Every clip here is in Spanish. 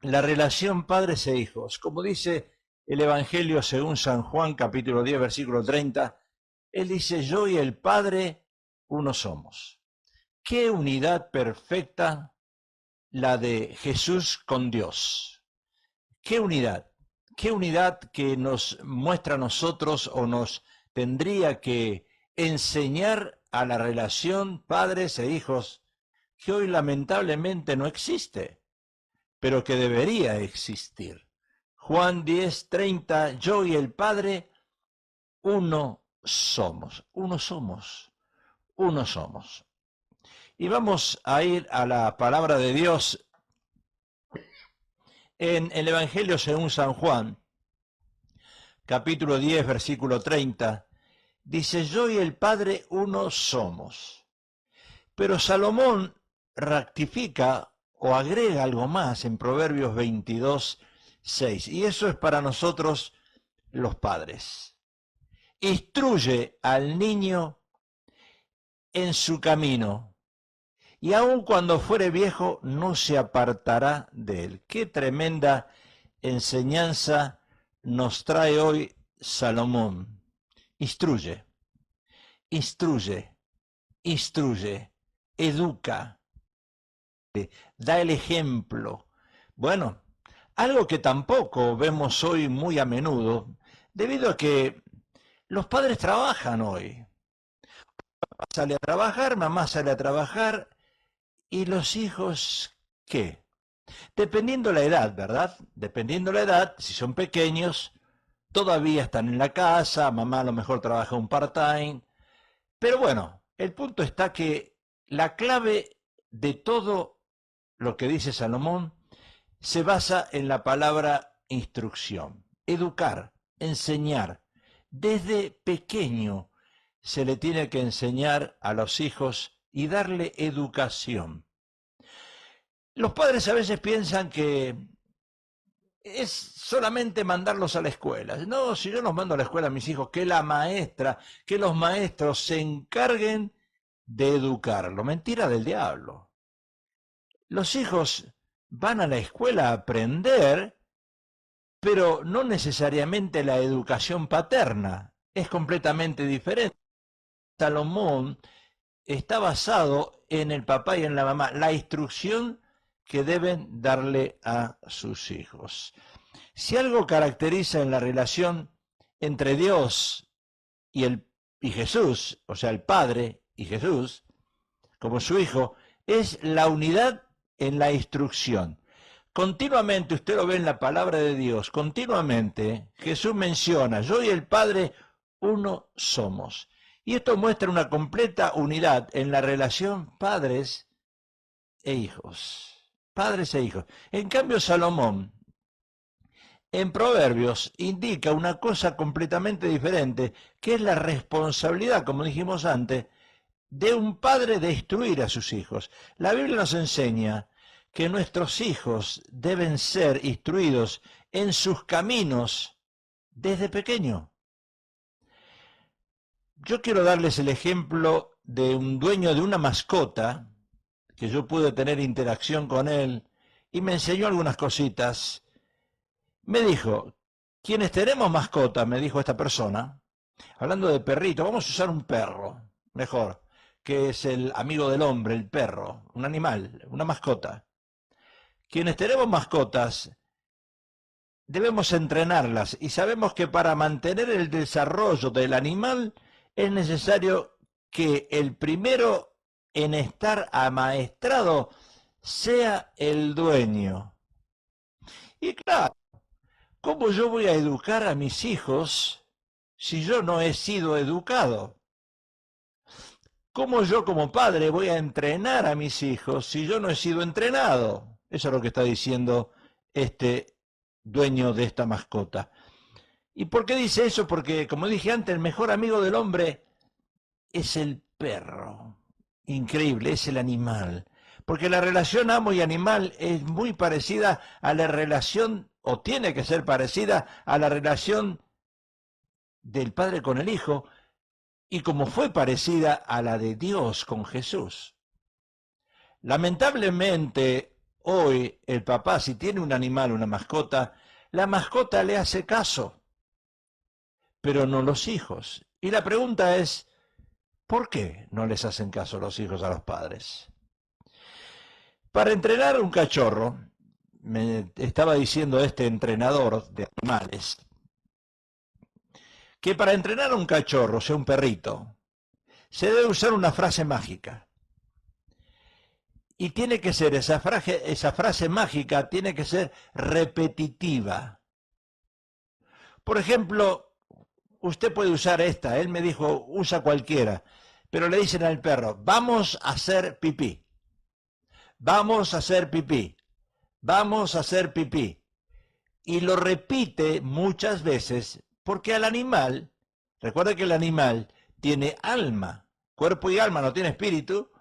la relación padres e hijos. Como dice el Evangelio según San Juan, capítulo 10, versículo 30, él dice, yo y el Padre uno somos. Qué unidad perfecta la de Jesús con Dios. Qué unidad que nos muestra a nosotros o nos tendría que enseñar a la relación padres e hijos, que hoy lamentablemente no existe, pero que debería existir. Juan 10, 30, yo y el Padre uno somos, uno somos, uno somos. Y vamos a ir a la palabra de Dios en el Evangelio según San Juan, capítulo 10, versículo 30. Dice, yo y el Padre uno somos. Pero Salomón rectifica o agrega algo más en Proverbios 22, 6. Y eso es para nosotros los padres. Instruye al niño en su camino, y aun cuando fuere viejo no se apartará de él. Qué tremenda enseñanza nos trae hoy Salomón. Instruye, instruye, instruye, educa, da el ejemplo. Bueno, algo que tampoco vemos hoy muy a menudo, debido a que los padres trabajan hoy. Papá sale a trabajar, mamá sale a trabajar, y los hijos, ¿qué? Dependiendo la edad, ¿verdad? Dependiendo la edad, si son pequeños, todavía están en la casa, mamá a lo mejor trabaja un part-time, pero bueno, el punto está que la clave de todo lo que dice Salomón se basa en la palabra instrucción, educar, enseñar. Desde pequeño se le tiene que enseñar a los hijos y darle educación. Los padres a veces piensan que es solamente mandarlos a la escuela. No, si yo los mando a la escuela a mis hijos, que la maestra, que los maestros se encarguen de educarlo. Mentira del diablo. Los hijos van a la escuela a aprender, pero no necesariamente la educación paterna. Es completamente diferente. Salomón está basado en el papá y en la mamá, la instrucción que deben darle a sus hijos. Si algo caracteriza en la relación entre Dios y Jesús, o sea, el Padre y Jesús, como su Hijo, es la unidad en la instrucción. Continuamente, usted lo ve en la palabra de Dios, continuamente Jesús menciona, yo y el Padre uno somos. Y esto muestra una completa unidad en la relación padres e hijos. Padres e hijos. En cambio, Salomón, en Proverbios, indica una cosa completamente diferente, que es la responsabilidad, como dijimos antes, de un padre de instruir a sus hijos. La Biblia nos enseña que nuestros hijos deben ser instruidos en sus caminos desde pequeño. Yo quiero darles el ejemplo de un dueño de una mascota, que yo pude tener interacción con él, y me enseñó algunas cositas. Me dijo, quienes tenemos mascota, me dijo esta persona, hablando de perrito, vamos a usar un perro, mejor, que es el amigo del hombre, el perro, un animal, una mascota. Quienes tenemos mascotas, debemos entrenarlas y sabemos que para mantener el desarrollo del animal es necesario que el primero en estar amaestrado sea el dueño. Y claro, ¿cómo yo voy a educar a mis hijos si yo no he sido educado? ¿Cómo yo como padre voy a entrenar a mis hijos si yo no he sido entrenado? Eso es lo que está diciendo este dueño de esta mascota. ¿Y por qué dice eso? Porque, como dije antes, el mejor amigo del hombre es el perro. Increíble, es el animal. Porque la relación amo y animal es muy parecida a la relación, o tiene que ser parecida a la relación del padre con el hijo, y como fue parecida a la de Dios con Jesús. Lamentablemente, hoy el papá, si tiene un animal, una mascota, la mascota le hace caso, pero no los hijos. Y la pregunta es, ¿por qué no les hacen caso los hijos a los padres? Para entrenar un cachorro, me estaba diciendo este entrenador de animales, que para entrenar a un cachorro, o sea, un perrito, se debe usar una frase mágica. Y tiene que ser, esa frase mágica tiene que ser repetitiva. Por ejemplo, usted puede usar esta, él me dijo, usa cualquiera, pero le dicen al perro, vamos a hacer pipí, vamos a hacer pipí, vamos a hacer pipí. Y lo repite muchas veces porque al animal, recuerda que el animal tiene alma, cuerpo y alma, no tiene espíritu.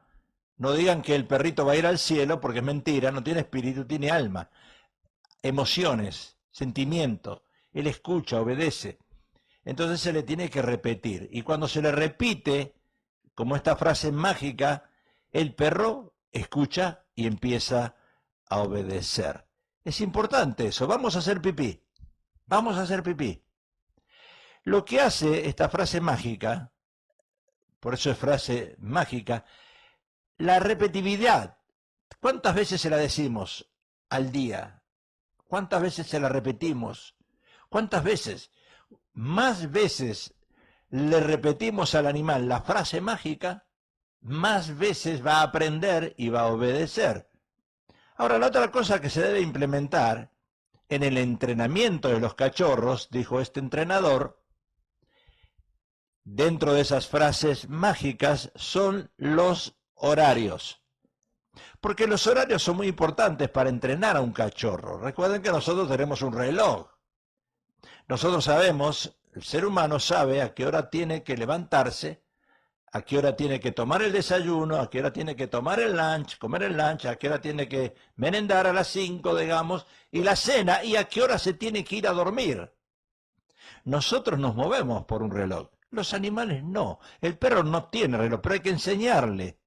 No digan que el perrito va a ir al cielo porque es mentira, no tiene espíritu, tiene alma, emociones, sentimientos. Él escucha, obedece. Entonces se le tiene que repetir. Y cuando se le repite, como esta frase mágica, el perro escucha y empieza a obedecer. Es importante eso. Vamos a hacer pipí. Vamos a hacer pipí. Lo que hace esta frase mágica, por eso es frase mágica, la repetitividad. ¿Cuántas veces se la decimos al día? ¿Cuántas veces se la repetimos? ¿Cuántas veces? Más veces le repetimos al animal la frase mágica, más veces va a aprender y va a obedecer. Ahora, la otra cosa que se debe implementar en el entrenamiento de los cachorros, dijo este entrenador, dentro de esas frases mágicas, son los horarios. Porque los horarios son muy importantes para entrenar a un cachorro. Recuerden que nosotros tenemos un reloj. Nosotros sabemos, el ser humano sabe a qué hora tiene que levantarse, a qué hora tiene que tomar el desayuno, a qué hora tiene que tomar el lunch, comer el lunch, a qué hora tiene que merendar a las 5, digamos, y la cena, y a qué hora se tiene que ir a dormir. Nosotros nos movemos por un reloj. Los animales no. El perro no tiene reloj, pero hay que enseñarle.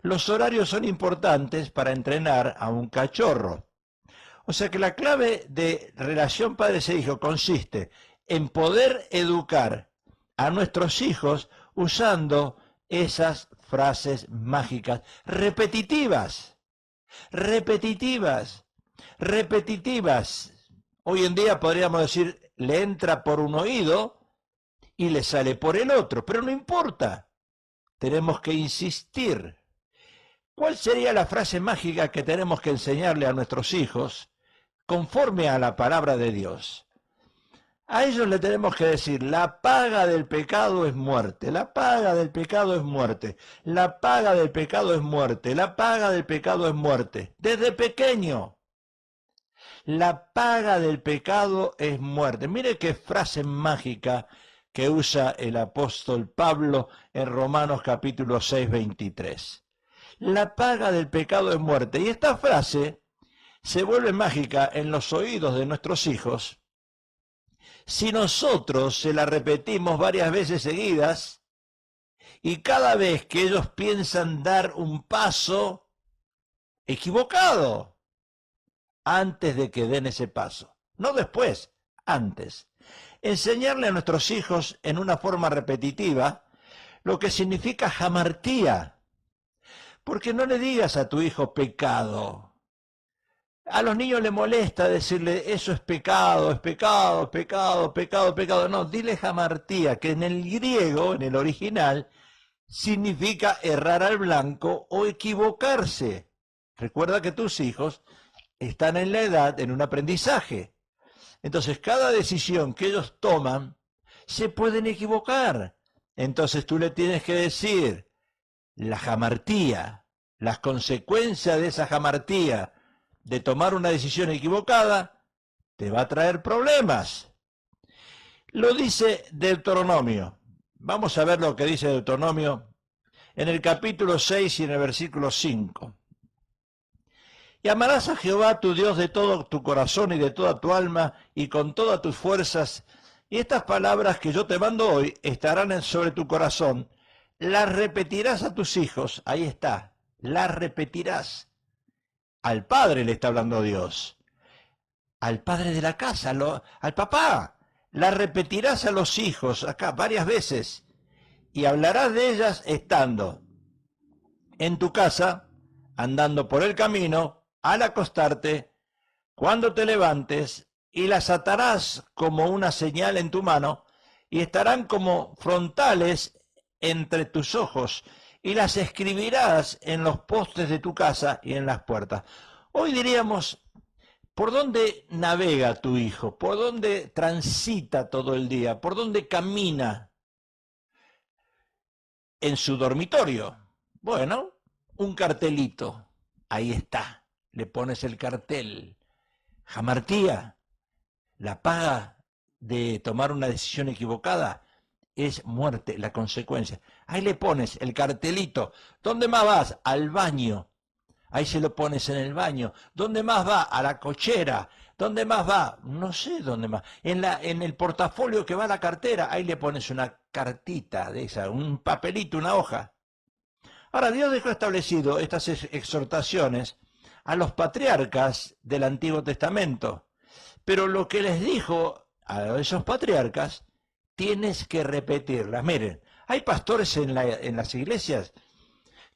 Los horarios son importantes para entrenar a un cachorro. O sea que la clave de relación padres e hijo consiste en poder educar a nuestros hijos usando esas frases mágicas repetitivas, repetitivas, repetitivas. Hoy en día podríamos decir, le entra por un oído y le sale por el otro, pero no importa, tenemos que insistir. ¿Cuál sería la frase mágica que tenemos que enseñarle a nuestros hijos conforme a la palabra de Dios? A ellos le tenemos que decir, la paga del pecado es muerte, la paga del pecado es muerte, la paga del pecado es muerte, la paga del pecado es muerte. Desde pequeño, la paga del pecado es muerte. Mire qué frase mágica que usa el apóstol Pablo en Romanos capítulo 6, 23. La paga del pecado es muerte. Y esta frase se vuelve mágica en los oídos de nuestros hijos si nosotros se la repetimos varias veces seguidas y cada vez que ellos piensan dar un paso equivocado, antes de que den ese paso. No después, antes. Enseñarle a nuestros hijos en una forma repetitiva lo que significa jamartía. Porque no le digas a tu hijo pecado. A los niños les molesta decirle eso es pecado, es pecado, es pecado, pecado, pecado. No, dile jamartía, que en el griego, en el original, significa errar al blanco o equivocarse. Recuerda que tus hijos están en la edad, en un aprendizaje. Entonces, cada decisión que ellos toman, se pueden equivocar. Entonces tú le tienes que decir, la jamartía, las consecuencias de esa jamartía, de tomar una decisión equivocada, te va a traer problemas. Lo dice Deuteronomio. Vamos a ver lo que dice Deuteronomio en el capítulo 6 y en el versículo 5. Y amarás a Jehová tu Dios de todo tu corazón y de toda tu alma y con todas tus fuerzas. Y estas palabras que yo te mando hoy estarán sobre tu corazón. Las repetirás a tus hijos. Ahí está. Las repetirás Al padre le está hablando Dios. Al padre de la casa, al papá. La repetirás a los hijos acá varias veces y hablarás de ellas estando en tu casa, andando por el camino, al acostarte, cuando te levantes, y las atarás como una señal en tu mano, y estarán como frontales entre tus ojos, y las escribirás en los postes de tu casa y en las puertas. Hoy diríamos, ¿por dónde navega tu hijo? ¿Por dónde transita todo el día? ¿Por dónde camina? En su dormitorio. Bueno, un cartelito. Ahí está. Le pones el cartel. Jamartía, la paga de tomar una decisión equivocada es muerte, la consecuencia. Ahí le pones el cartelito. ¿Dónde más vas? Al baño. Ahí se lo pones en el baño. ¿Dónde más va? A la cochera. ¿Dónde más va? No sé dónde más. En el portafolio que va a la cartera, ahí le pones una cartita de esa, un papelito, una hoja. Ahora, Dios dejó establecido estas exhortaciones a los patriarcas del Antiguo Testamento. Pero lo que les dijo a esos patriarcas, tienes que repetirlas. Miren, hay pastores en las iglesias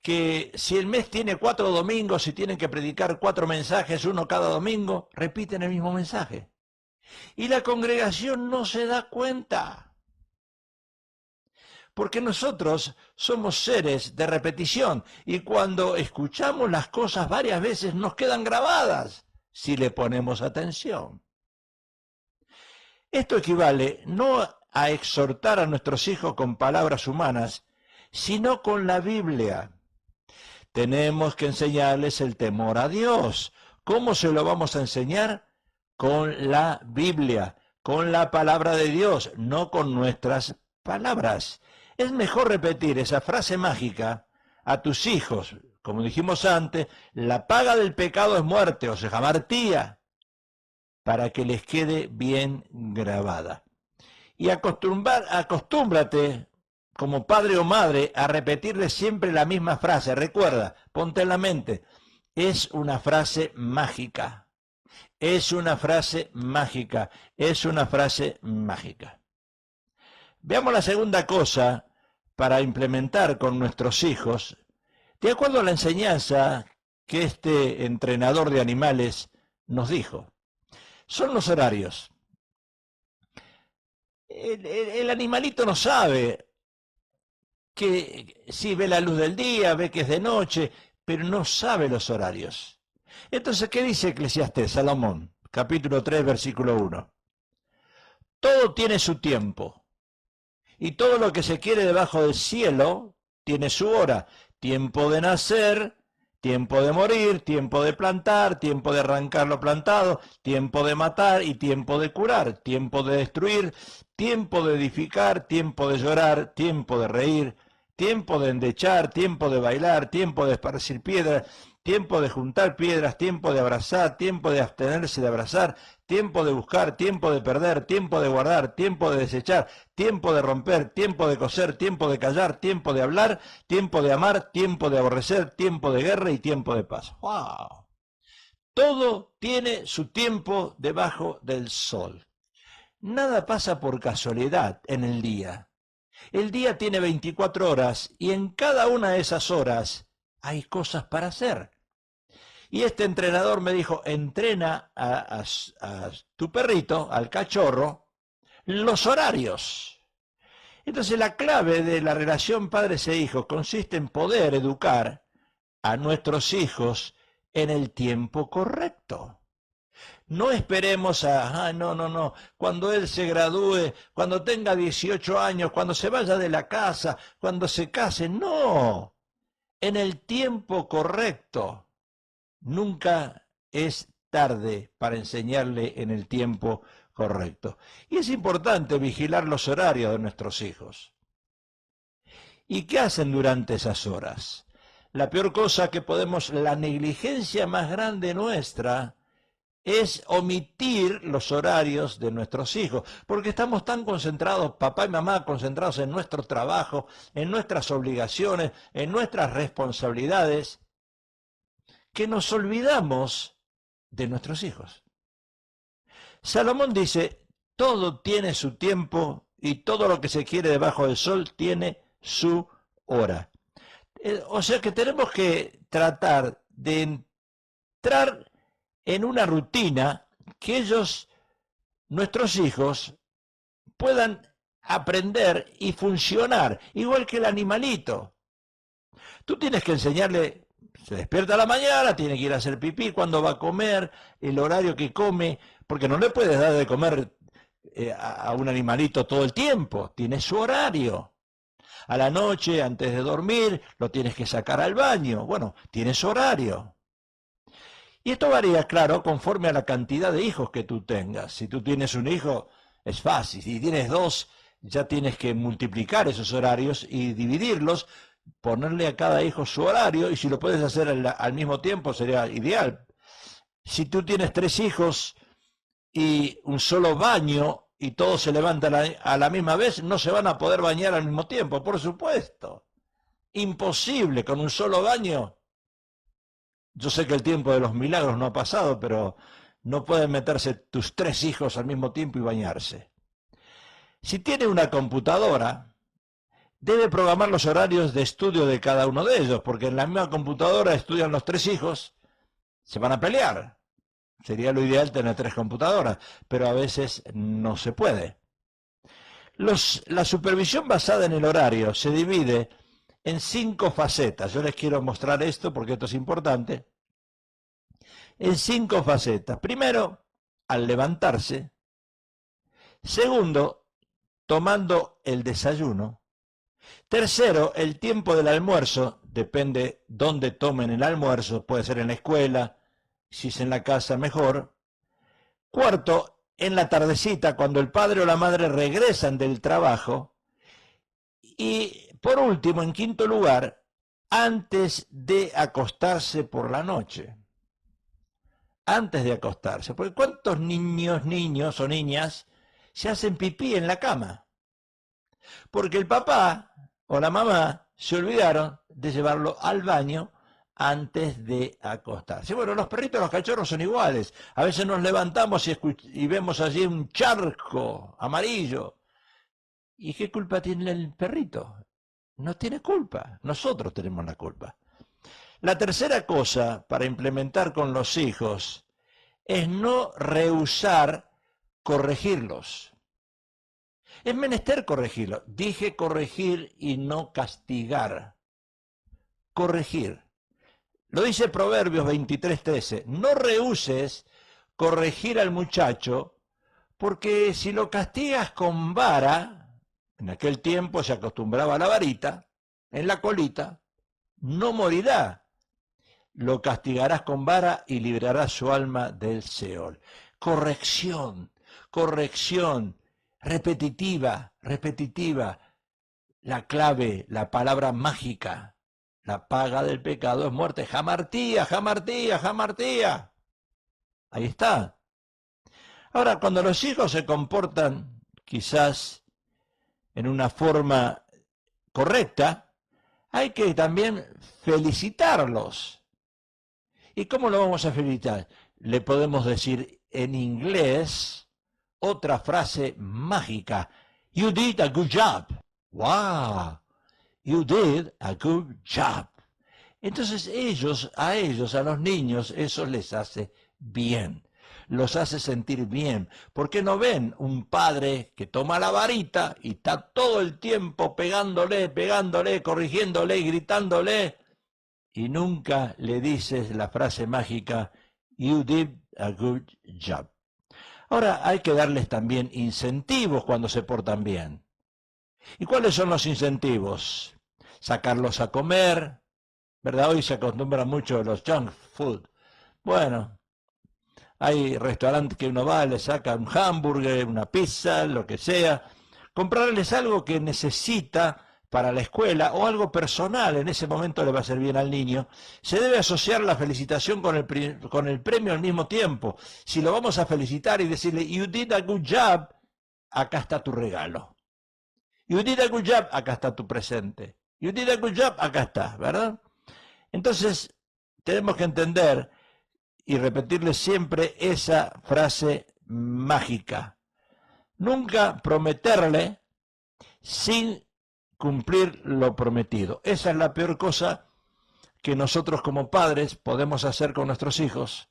que si el mes tiene 4 domingos y tienen que predicar 4 mensajes, uno cada domingo, repiten el mismo mensaje. Y la congregación no se da cuenta. Porque nosotros somos seres de repetición y cuando escuchamos las cosas varias veces nos quedan grabadas si le ponemos atención. Esto equivale no a exhortar a nuestros hijos con palabras humanas, sino con la Biblia. Tenemos que enseñarles el temor a Dios. ¿Cómo se lo vamos a enseñar? Con la Biblia, con la palabra de Dios, no con nuestras palabras. Es mejor repetir esa frase mágica a tus hijos. Como dijimos antes, la paga del pecado es muerte, o sea, jamartía, para que les quede bien grabada. Y acostúmbrate como padre o madre a repetirle siempre la misma frase. Recuerda, ponte en la mente, es una frase mágica. Es una frase mágica. Es una frase mágica. Veamos la segunda cosa para implementar con nuestros hijos, de acuerdo a la enseñanza que este entrenador de animales nos dijo. Son los horarios. El animalito no sabe que sí ve la luz del día, ve que es de noche, pero no sabe los horarios. Entonces, ¿qué dice Eclesiastés, Salomón? Capítulo 3, versículo 1. Todo tiene su tiempo, y todo lo que se quiere debajo del cielo tiene su hora. Tiempo de nacer, tiempo de morir, tiempo de plantar, tiempo de arrancar lo plantado, tiempo de matar y tiempo de curar, tiempo de destruir, tiempo de edificar, tiempo de llorar, tiempo de reír, tiempo de endechar, tiempo de bailar, tiempo de esparcir piedras, tiempo de juntar piedras, tiempo de abrazar, tiempo de abstenerse de abrazar, tiempo de buscar, tiempo de perder, tiempo de guardar, tiempo de desechar, tiempo de romper, tiempo de coser, tiempo de callar, tiempo de hablar, tiempo de amar, tiempo de aborrecer, tiempo de guerra y tiempo de paz. ¡Wow! Todo tiene su tiempo debajo del sol. Nada pasa por casualidad en el día. El día tiene 24 horas y en cada una de esas horas hay cosas para hacer. Y este entrenador me dijo, entrena a tu perrito, al cachorro, los horarios. Entonces la clave de la relación padres e hijos consiste en poder educar a nuestros hijos en el tiempo correcto. No esperemos no, cuando él se gradúe, cuando tenga 18 años, cuando se vaya de la casa, cuando se case, no. En el tiempo correcto. Nunca es tarde para enseñarle en el tiempo correcto. Y es importante vigilar los horarios de nuestros hijos. ¿Y qué hacen durante esas horas? La peor cosa que la negligencia más grande nuestra, es omitir los horarios de nuestros hijos, porque estamos tan concentrados, papá y mamá, concentrados en nuestro trabajo, en nuestras obligaciones, en nuestras responsabilidades, que nos olvidamos de nuestros hijos. Salomón dice, todo tiene su tiempo y todo lo que se quiere debajo del sol tiene su hora. O sea que tenemos que tratar de entrar en una rutina que ellos, nuestros hijos, puedan aprender y funcionar, igual que el animalito. Tú tienes que enseñarle, se despierta a la mañana, tiene que ir a hacer pipí, cuándo va a comer, el horario que come, porque no le puedes dar de comer a un animalito todo el tiempo, tiene su horario. A la noche, antes de dormir, lo tienes que sacar al baño. Bueno, tiene su horario. Y esto varía, claro, conforme a la cantidad de hijos que tú tengas. Si tú tienes un hijo, es fácil. Si tienes dos, ya tienes que multiplicar esos horarios y dividirlos, ponerle a cada hijo su horario, y si lo puedes hacer al mismo tiempo sería ideal. Si tú tienes 3 hijos y un solo baño y todos se levantan a la misma vez, no se van a poder bañar al mismo tiempo, por supuesto. Imposible con un solo baño. Yo sé que el tiempo de los milagros no ha pasado, pero no pueden meterse tus 3 hijos al mismo tiempo y bañarse. Si tiene una computadora, debe programar los horarios de estudio de cada uno de ellos, porque en la misma computadora estudian los 3 hijos, se van a pelear. Sería lo ideal tener 3 computadoras, pero a veces no se puede. La supervisión basada en el horario se divide en 5 facetas. Yo les quiero mostrar esto porque esto es importante. En 5 facetas. Primero, al levantarse. Segundo, tomando el desayuno. Tercero, el tiempo del almuerzo. Depende dónde tomen el almuerzo. Puede ser en la escuela. Si es en la casa, mejor. Cuarto, en la tardecita, cuando el padre o la madre regresan del trabajo. Y por último, en quinto lugar, antes de acostarse por la noche. Antes de acostarse. Porque ¿cuántos niños o niñas se hacen pipí en la cama? Porque el papá o la mamá se olvidaron de llevarlo al baño antes de acostarse. Bueno, los perritos, los cachorros son iguales. A veces nos levantamos y vemos allí un charco amarillo. ¿Y qué culpa tiene el perrito? No tiene culpa, nosotros tenemos la culpa. La tercera cosa para implementar con los hijos es no rehusar corregirlos. Es menester corregirlos. Dije corregir y no castigar. Corregir. Lo dice Proverbios 23:13. No rehuses corregir al muchacho, porque si lo castigas con vara, en aquel tiempo se acostumbraba a la varita, en la colita, no morirá. Lo castigarás con vara y librarás su alma del Seol. Corrección, corrección, repetitiva, repetitiva. La clave, la palabra mágica. La paga del pecado es muerte. Jamartía, jamartía, jamartía. Ahí está. Ahora, cuando los hijos se comportan quizás en una forma correcta, hay que también felicitarlos. ¿Y cómo lo vamos a felicitar? Le podemos decir en inglés otra frase mágica. You did a good job. Wow. You did a good job. Entonces a los niños, eso les hace bien. Los hace sentir bien, porque no ven un padre que toma la varita y está todo el tiempo pegándole, corrigiéndole y gritándole, y nunca le dices la frase mágica, you did a good job. Ahora hay que darles también incentivos cuando se portan bien. ¿Y cuáles son los incentivos? Sacarlos a comer, ¿verdad? Hoy se acostumbra mucho a los junk food. Bueno, hay restaurantes que uno va, le saca un hamburger, una pizza, lo que sea. Comprarles algo que necesita para la escuela o algo personal, en ese momento le va a hacer bien al niño. Se debe asociar la felicitación con el premio al mismo tiempo. Si lo vamos a felicitar y decirle, you did a good job, acá está tu regalo. You did a good job, acá está tu presente. You did a good job, acá está, ¿verdad? Entonces, tenemos que entender y repetirle siempre esa frase mágica. Nunca prometerle sin cumplir lo prometido. Esa es la peor cosa que nosotros como padres podemos hacer con nuestros hijos.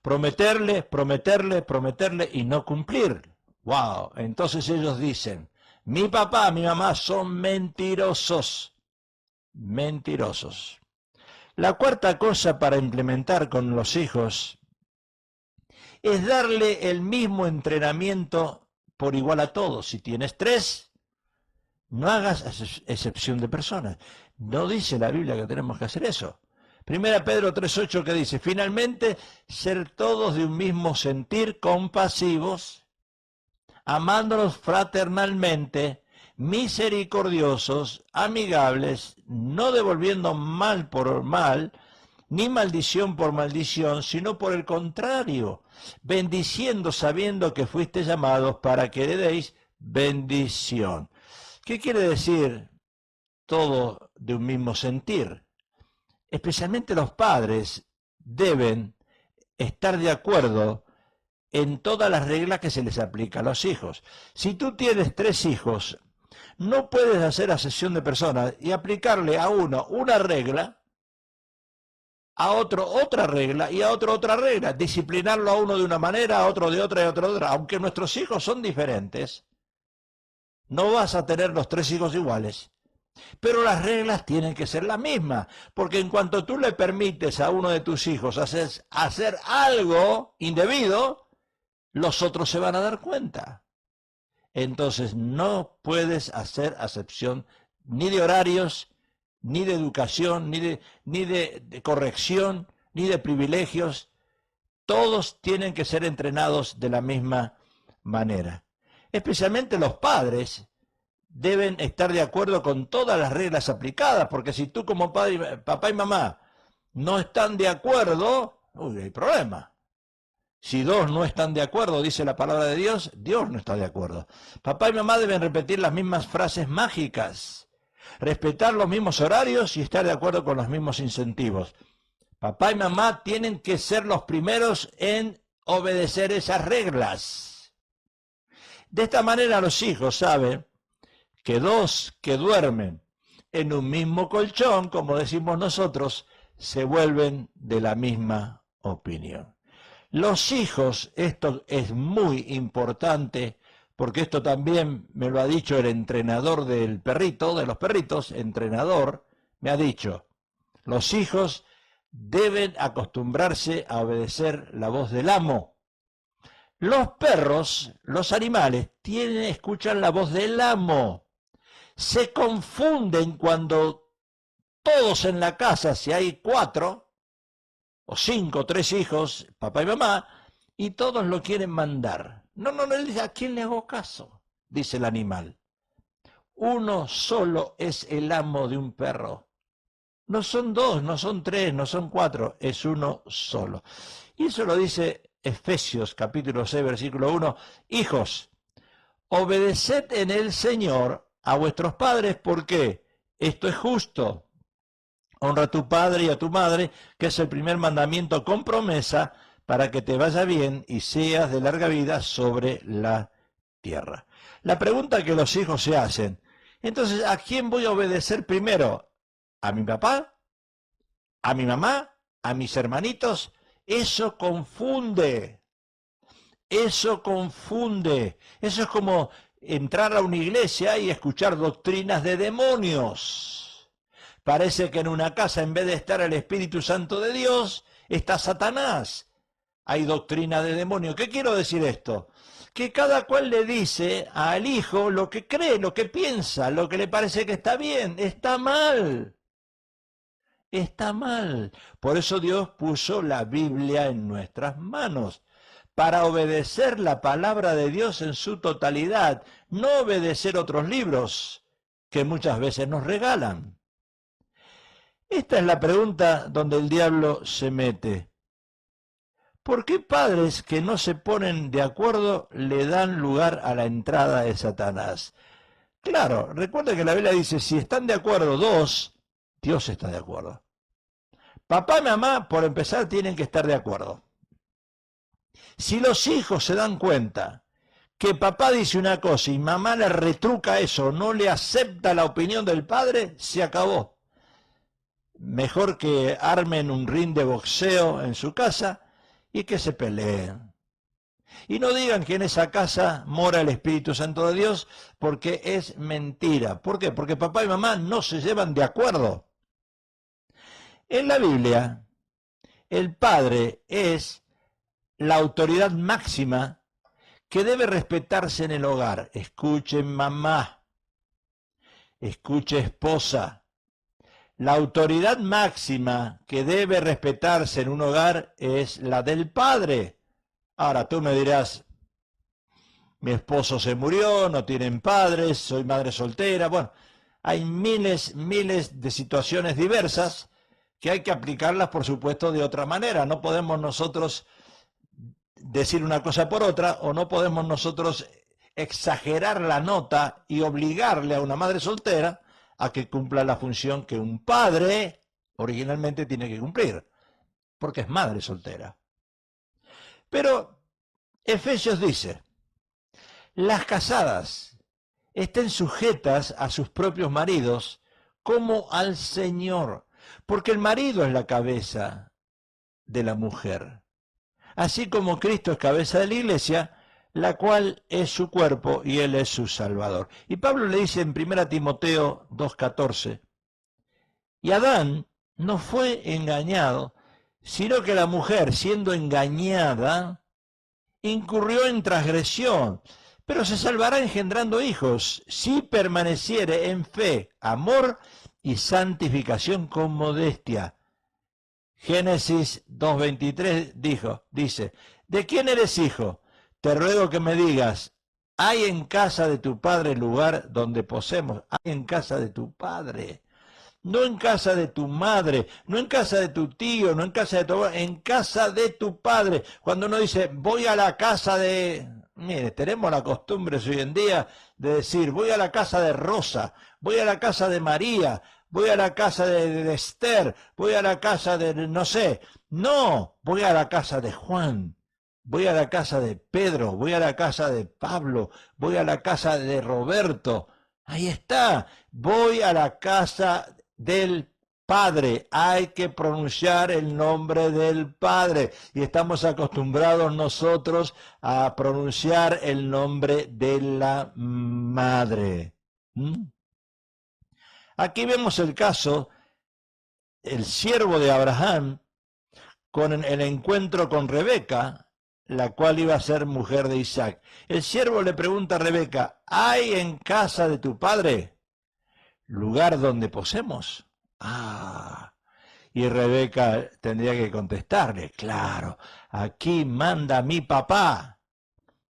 Prometerle, prometerle, prometerle y no cumplir. ¡Wow! Entonces ellos dicen, mi papá, mi mamá son mentirosos. Mentirosos. La cuarta cosa para implementar con los hijos es darle el mismo entrenamiento por igual a todos. Si tienes 3, no hagas excepción de personas. No dice la Biblia que tenemos que hacer eso. Primera Pedro 3:8 que dice, finalmente, ser todos de un mismo sentir, compasivos, amándonos fraternalmente, misericordiosos, amigables, no devolviendo mal por mal, ni maldición por maldición, sino por el contrario, bendiciendo sabiendo que fuiste llamados para que heredéis bendición. ¿Qué quiere decir todo de un mismo sentir? Especialmente los padres deben estar de acuerdo en todas las reglas que se les aplica a los hijos. Si tú tienes 3 hijos, no puedes hacer acepción de personas y aplicarle a uno una regla, a otro otra regla y a otro otra regla. Disciplinarlo a uno de una manera, a otro de otra y a otro de otra. Aunque nuestros hijos son diferentes, no vas a tener los 3 hijos iguales. Pero las reglas tienen que ser las mismas, porque en cuanto tú le permites a uno de tus hijos hacer algo indebido, los otros se van a dar cuenta. Entonces no puedes hacer acepción ni de horarios, ni de educación, ni de corrección, ni de privilegios. Todos tienen que ser entrenados de la misma manera. Especialmente los padres deben estar de acuerdo con todas las reglas aplicadas, porque si tú como padre, papá y mamá no están de acuerdo, hay problema. Si 2 no están de acuerdo, dice la palabra de Dios, Dios no está de acuerdo. Papá y mamá deben repetir las mismas frases mágicas, respetar los mismos horarios y estar de acuerdo con los mismos incentivos. Papá y mamá tienen que ser los primeros en obedecer esas reglas. De esta manera los hijos saben que 2 que duermen en un mismo colchón, como decimos nosotros, se vuelven de la misma opinión. Los hijos, esto es muy importante, porque esto también me lo ha dicho el entrenador del perrito, de los perritos, entrenador, me ha dicho, los hijos deben acostumbrarse a obedecer la voz del amo. Los perros, los animales, escuchan la voz del amo. Se confunden cuando todos en la casa, si hay 4 o 5, 3 hijos, papá y mamá, y todos lo quieren mandar. No, él dice, ¿a quién le hago caso? Dice el animal. Uno solo es el amo de un perro. No son 2, no son 3, no son 4, es uno solo. Y eso lo dice Efesios capítulo 6, versículo 1. Hijos, obedeced en el Señor a vuestros padres, porque esto es justo. Honra a tu padre y a tu madre, que es el primer mandamiento con promesa, para que te vaya bien y seas de larga vida sobre la tierra. La pregunta que los hijos se hacen, entonces, ¿a quién voy a obedecer primero? ¿A mi papá? ¿A mi mamá? ¿A mis hermanitos? Eso confunde. Eso confunde. Eso es como entrar a una iglesia y escuchar doctrinas de demonios. Parece que en una casa, en vez de estar el Espíritu Santo de Dios, está Satanás. Hay doctrina de demonios. ¿Qué quiero decir esto? Que cada cual le dice al hijo lo que cree, lo que piensa, lo que le parece que está bien. Está mal. Está mal. Por eso Dios puso la Biblia en nuestras manos, para obedecer la palabra de Dios en su totalidad, no obedecer otros libros que muchas veces nos regalan. Esta es la pregunta donde el diablo se mete. ¿Por qué padres que no se ponen de acuerdo le dan lugar a la entrada de Satanás? Claro, recuerda que la Biblia dice, si están de acuerdo 2, Dios está de acuerdo. Papá y mamá, por empezar, tienen que estar de acuerdo. Si los hijos se dan cuenta que papá dice una cosa y mamá le retruca eso, no le acepta la opinión del padre, se acabó. Mejor que armen un ring de boxeo en su casa y que se peleen. Y no digan que en esa casa mora el Espíritu Santo de Dios, porque es mentira. ¿Por qué? Porque papá y mamá no se llevan de acuerdo. En la Biblia, el padre es la autoridad máxima que debe respetarse en el hogar. Escuche mamá, escuche esposa. La autoridad máxima que debe respetarse en un hogar es la del padre. Ahora tú me dirás, mi esposo se murió, no tienen padres, soy madre soltera. Bueno, hay miles de situaciones diversas que hay que aplicarlas, por supuesto, de otra manera. No podemos nosotros decir una cosa por otra, o no podemos nosotros exagerar la nota y obligarle a una madre soltera a que cumpla la función que un padre originalmente tiene que cumplir, porque es madre soltera. Pero Efesios dice, las casadas estén sujetas a sus propios maridos como al Señor, porque el marido es la cabeza de la mujer, así como Cristo es cabeza de la iglesia, la cual es su cuerpo y Él es su Salvador. Y Pablo le dice en 1 Timoteo 2:14, y Adán no fue engañado, sino que la mujer, siendo engañada, incurrió en transgresión, pero se salvará engendrando hijos, si permaneciere en fe, amor y santificación con modestia. Génesis 2:23 dice, ¿de quién eres hijo? Te ruego que me digas, ¿hay en casa de tu padre lugar donde posemos? Hay en casa de tu padre, no en casa de tu madre, no en casa de tu tío, no en casa de tu abuelo, en casa de tu padre. Cuando uno dice, voy a la casa de... Mire, tenemos la costumbre hoy en día de decir, voy a la casa de Rosa, voy a la casa de María, voy a la casa de Esther, voy a la casa de no sé. No, voy a la casa de Juan, voy a la casa de Pedro, voy a la casa de Pablo, voy a la casa de Roberto. Ahí está, voy a la casa del Padre. Hay que pronunciar el nombre del Padre. Y estamos acostumbrados nosotros a pronunciar el nombre de la Madre. Aquí vemos el caso, el siervo de Abraham, con el encuentro con Rebeca, la cual iba a ser mujer de Isaac. El siervo le pregunta a Rebeca, ¿hay en casa de tu padre lugar donde posemos? Y Rebeca tendría que contestarle, claro, aquí manda mi papá,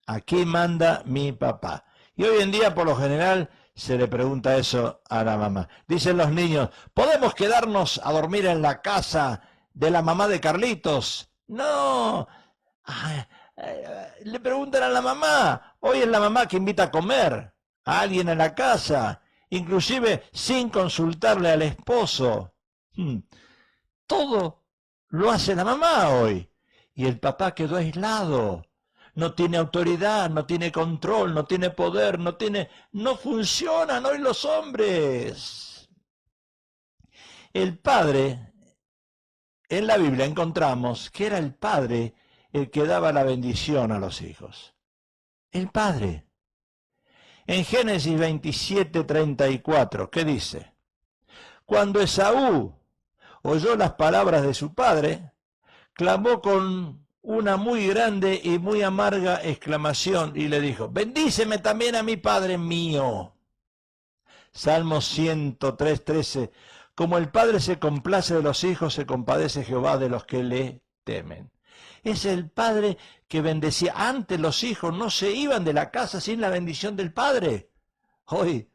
aquí manda mi papá. Y hoy en día, por lo general, se le pregunta eso a la mamá. Dicen los niños, ¿podemos quedarnos a dormir en la casa de la mamá de Carlitos? No. Le preguntan a la mamá, hoy es la mamá que invita a comer a alguien en la casa, inclusive sin consultarle al esposo. Todo lo hace la mamá hoy. Y el papá quedó aislado. No tiene autoridad, no tiene control, no tiene poder, no funcionan hoy los hombres. El padre, en la Biblia encontramos que era el padre el que daba la bendición a los hijos. El padre. En Génesis 27:34, ¿qué dice? Cuando Esaú oyó las palabras de su padre, clamó con una muy grande y muy amarga exclamación y le dijo, bendíceme también a mi padre mío. Salmo 103:13, como el padre se complace de los hijos, se compadece Jehová de los que le temen. Es el padre que bendecía. Antes los hijos no se iban de la casa sin la bendición del padre. Hoy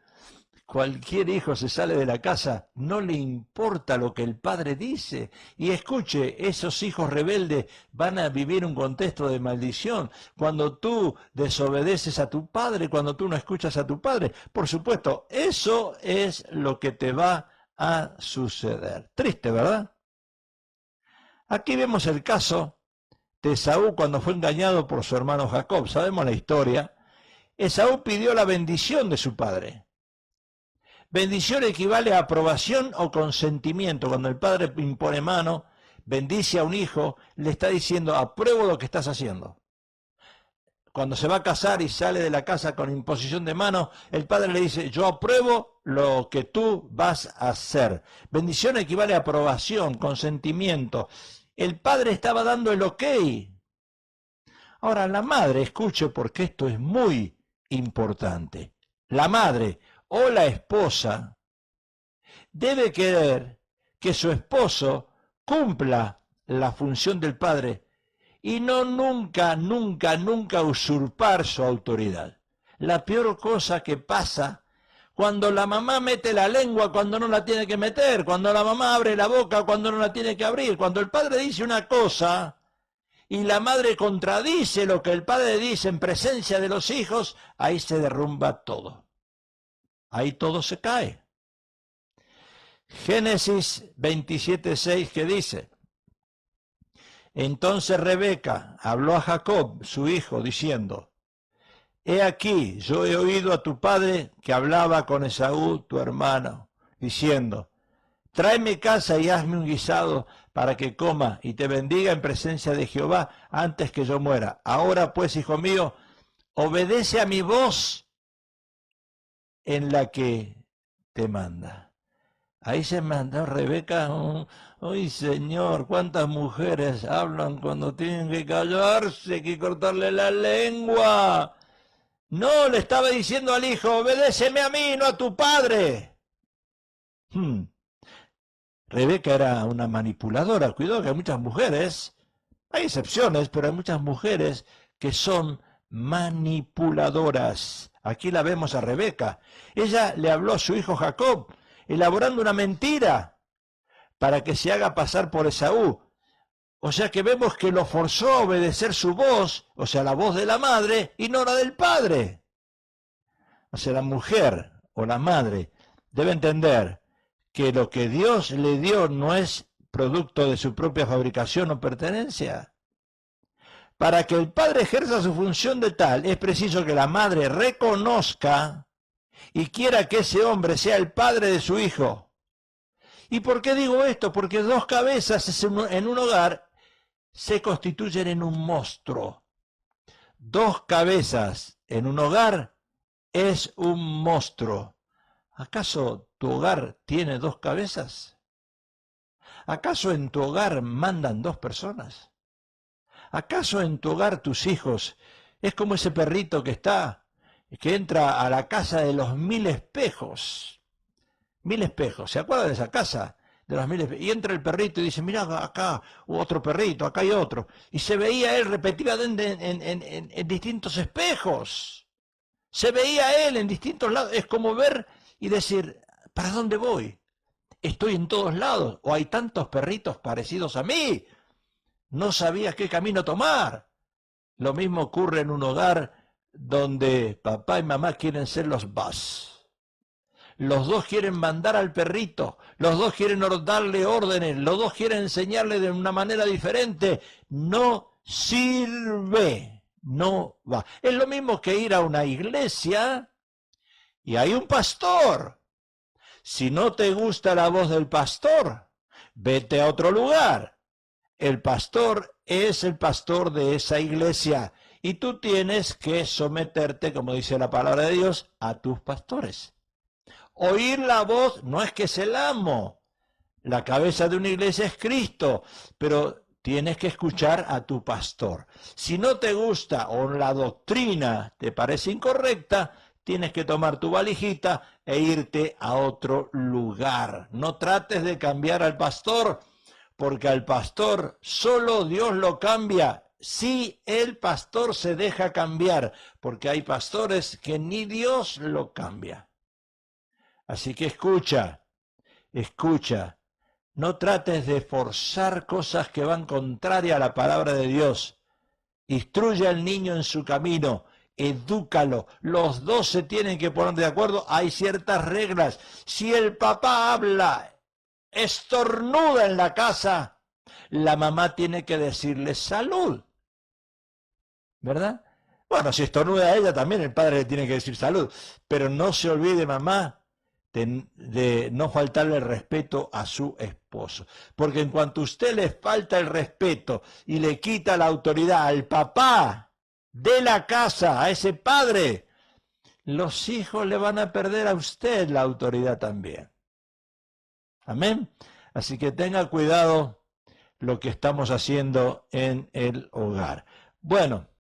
cualquier hijo se sale de la casa, no le importa lo que el padre dice. Y escuche, esos hijos rebeldes van a vivir un contexto de maldición. Cuando tú desobedeces a tu padre, cuando tú no escuchas a tu padre, por supuesto, eso es lo que te va a suceder. Triste, ¿verdad? Aquí vemos el caso de Esaú cuando fue engañado por su hermano Jacob. Sabemos la historia. Esaú pidió la bendición de su padre. Bendición equivale a aprobación o consentimiento. Cuando el padre impone mano, bendice a un hijo, le está diciendo, apruebo lo que estás haciendo. Cuando se va a casar y sale de la casa con imposición de mano, el padre le dice, yo apruebo lo que tú vas a hacer. Bendición equivale a aprobación, consentimiento. El padre estaba dando el ok. Ahora, la madre, escuche porque esto es muy importante. La madre o la esposa debe querer que su esposo cumpla la función del padre y no nunca usurpar su autoridad. La peor cosa que pasa cuando la mamá mete la lengua cuando no la tiene que meter, cuando la mamá abre la boca cuando no la tiene que abrir, cuando el padre dice una cosa y la madre contradice lo que el padre dice en presencia de los hijos, ahí se derrumba todo. Ahí todo se cae. Génesis 27:6 que dice, entonces Rebeca habló a Jacob, su hijo, diciendo, he aquí, yo he oído a tu padre que hablaba con Esaú, tu hermano, diciendo, tráeme casa y hazme un guisado para que coma y te bendiga en presencia de Jehová antes que yo muera. Ahora pues, hijo mío, obedece a mi voz en la que te manda. Ahí se mandó Rebeca, ¡ay, Señor! ¿Cuántas mujeres hablan cuando tienen que callarse, que cortarle la lengua? No, le estaba diciendo al hijo, obedéceme a mí, no a tu padre. Rebeca era una manipuladora. Cuidado que hay muchas mujeres, hay excepciones, pero hay muchas mujeres que son manipuladoras. Aquí la vemos a Rebeca. Ella le habló a su hijo Jacob, elaborando una mentira para que se haga pasar por Esaú. O sea que vemos que lo forzó a obedecer su voz, o sea, la voz de la madre y no la del padre. O sea, la mujer o la madre debe entender que lo que Dios le dio no es producto de su propia fabricación o pertenencia. Para que el padre ejerza su función de tal, es preciso que la madre reconozca y quiera que ese hombre sea el padre de su hijo. ¿Y por qué digo esto? Porque dos cabezas en un hogar se constituyen en un monstruo. Dos cabezas en un hogar es un monstruo. ¿Acaso tu hogar tiene dos cabezas? ¿Acaso en tu hogar mandan dos personas? ¿Acaso en tu hogar tus hijos es como ese perrito que entra a la casa de los 1000 espejos? 1000 espejos, ¿se acuerdan de esa casa? De los 1000 espejos. Y entra el perrito y dice, mira acá otro perrito, acá hay otro. Y se veía él repetidamente en distintos espejos. Se veía él en distintos lados. Es como ver y decir, ¿para dónde voy? Estoy en todos lados. O hay tantos perritos parecidos a mí. No sabía qué camino tomar. Lo mismo ocurre en un hogar donde papá y mamá quieren ser los boss. Los dos quieren mandar al perrito, los dos quieren darle órdenes, los dos quieren enseñarle de una manera diferente. No sirve, no va. Es lo mismo que ir a una iglesia y hay un pastor. Si no te gusta la voz del pastor, vete a otro lugar. El pastor es el pastor de esa iglesia y tú tienes que someterte, como dice la palabra de Dios, a tus pastores. Oír la voz no es que es el amo. La cabeza de una iglesia es Cristo, pero tienes que escuchar a tu pastor. Si no te gusta o la doctrina te parece incorrecta, tienes que tomar tu valijita e irte a otro lugar. No trates de cambiar al pastor, porque al pastor solo Dios lo cambia. Si el pastor se deja cambiar, porque hay pastores que ni Dios lo cambia. Así que escucha, no trates de forzar cosas que van contrarias a la palabra de Dios. Instruye al niño en su camino, edúcalo. Los dos se tienen que poner de acuerdo, hay ciertas reglas. Si el papá habla, estornuda en la casa, la mamá tiene que decirle salud, ¿verdad? Bueno, si estornuda a ella también el padre le tiene que decir salud, pero no se olvide, mamá, de no faltarle el respeto a su esposo. Porque en cuanto usted le falta el respeto y le quita la autoridad al papá de la casa, a ese padre, los hijos le van a perder a usted la autoridad también. Amén. Así que tenga cuidado lo que estamos haciendo en el hogar. Bueno,